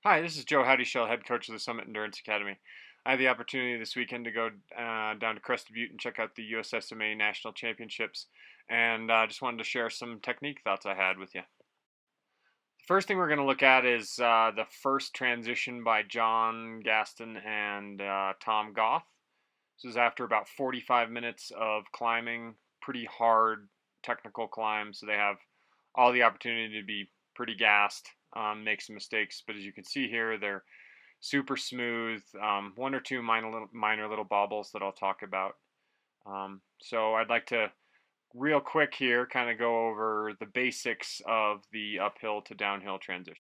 Hi, this is Joe Howdyshell, head coach of the Summit Endurance Academy. I had the opportunity this weekend to go down to Crested Butte and check out the USSMA National Championships, and I just wanted to share some technique thoughts I had with you. The first thing we're going to look at is the first transition by John Gaston and Tom Goth. This is after about 45 minutes of climbing, pretty hard technical climb, so they have all the opportunity to be pretty gassed, make some mistakes, but as you can see here, they're super smooth. One or two minor little bobbles that I'll talk about. So I'd like to real quick here kind of go over the basics of the uphill to downhill transition.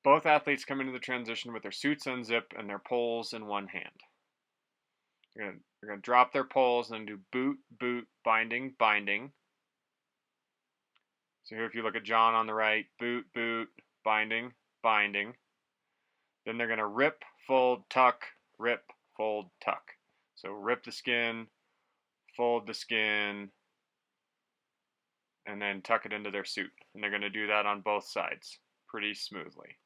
Both athletes come into the transition with their suits unzipped and their poles in one hand. They're going to drop their poles and do boot, boot, binding, binding. So here if you look at John on the right, boot, boot, binding, binding. Then they're going to rip, fold, tuck, rip, fold, tuck. So rip the skin, fold the skin, and then tuck it into their suit. And they're going to do that on both sides pretty smoothly.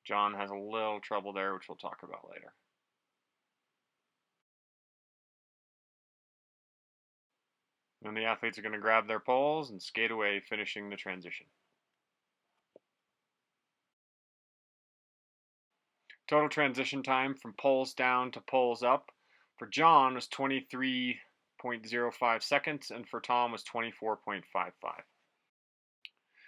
John has a little trouble there, which we'll talk about later. Then the athletes are going to grab their poles and skate away, finishing the transition. Total transition time from poles down to poles up for John was 23.05 seconds, and for Tom was 24.55.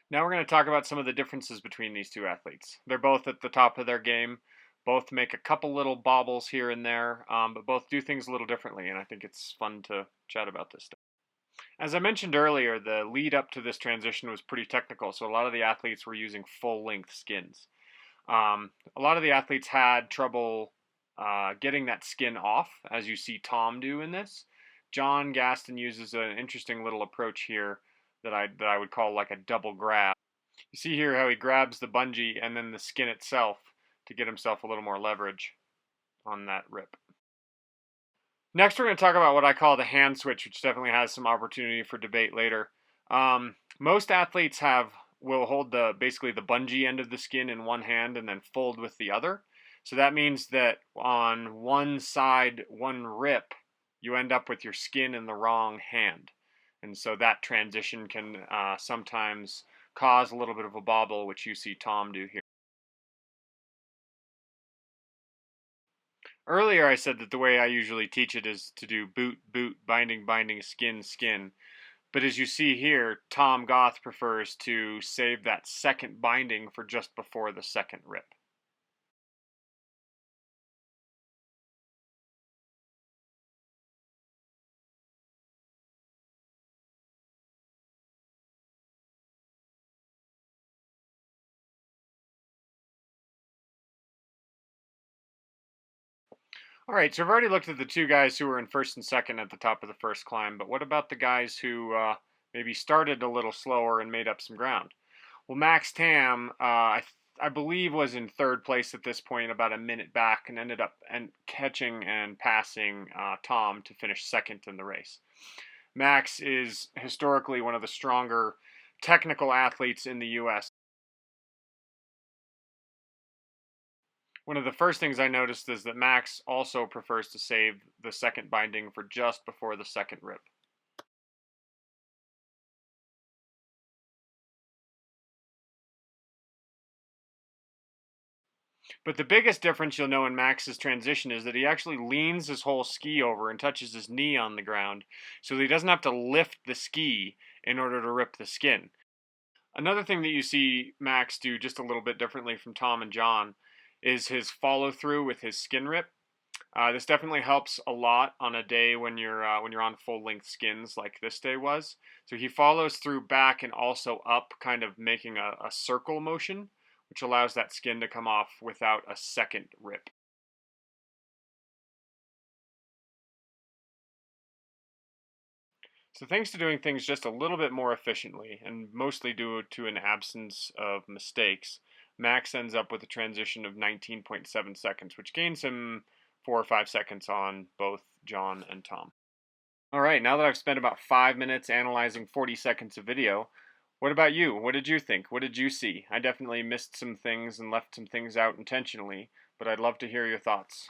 Now we're going to talk about some of the differences between these two athletes. They're both at the top of their game, both make a couple little bobbles here and there, but both do things a little differently, and I think it's fun to chat about this stuff. As I mentioned earlier, the lead up to this transition was pretty technical, so a lot of the athletes were using full-length skins. A lot of the athletes had trouble getting that skin off, as you see Tom do in this. John Gaston uses an interesting little approach here that I would call like a double grab. You see here how he grabs the bungee and then the skin itself to get himself a little more leverage on that rip. Next, we're going to talk about what I call the hand switch, which definitely has some opportunity for debate later. Most athletes will hold basically the bungee end of the skin in one hand and then fold with the other. So that means that on one side, one rip, you end up with your skin in the wrong hand. And so that transition can sometimes cause a little bit of a bobble, which you see Tom do here. Earlier I said that the way I usually teach it is to do boot, boot, binding, binding, skin, skin. But as you see here, Tom Goth prefers to save that second binding for just before the second rip. All right, so I've already looked at the two guys who were in first and second at the top of the first climb, but what about the guys who maybe started a little slower and made up some ground? Well, Max Tam, I believe, was in third place at this point, about a minute back, and ended up catching and passing Tom to finish second in the race. Max is historically one of the stronger technical athletes in the U.S. One of the first things I noticed is that Max also prefers to save the second binding for just before the second rip. But the biggest difference you'll know in Max's transition is that he actually leans his whole ski over and touches his knee on the ground, so he doesn't have to lift the ski in order to rip the skin. Another thing that you see Max do just a little bit differently from Tom and John is his follow through with his skin rip. This definitely helps a lot on a day when you're on full length skins like this day was. So he follows through back and also up, kind of making a circle motion, which allows that skin to come off without a second rip. So thanks to doing things just a little bit more efficiently, and mostly due to an absence of mistakes, Max ends up with a transition of 19.7 seconds, which gains him 4 or 5 seconds on both John and Tom. All right, now that I've spent about 5 minutes analyzing 40 seconds of video, What about you? What did you think? What did you see? I definitely missed some things and left some things out intentionally, but I'd love to hear your thoughts.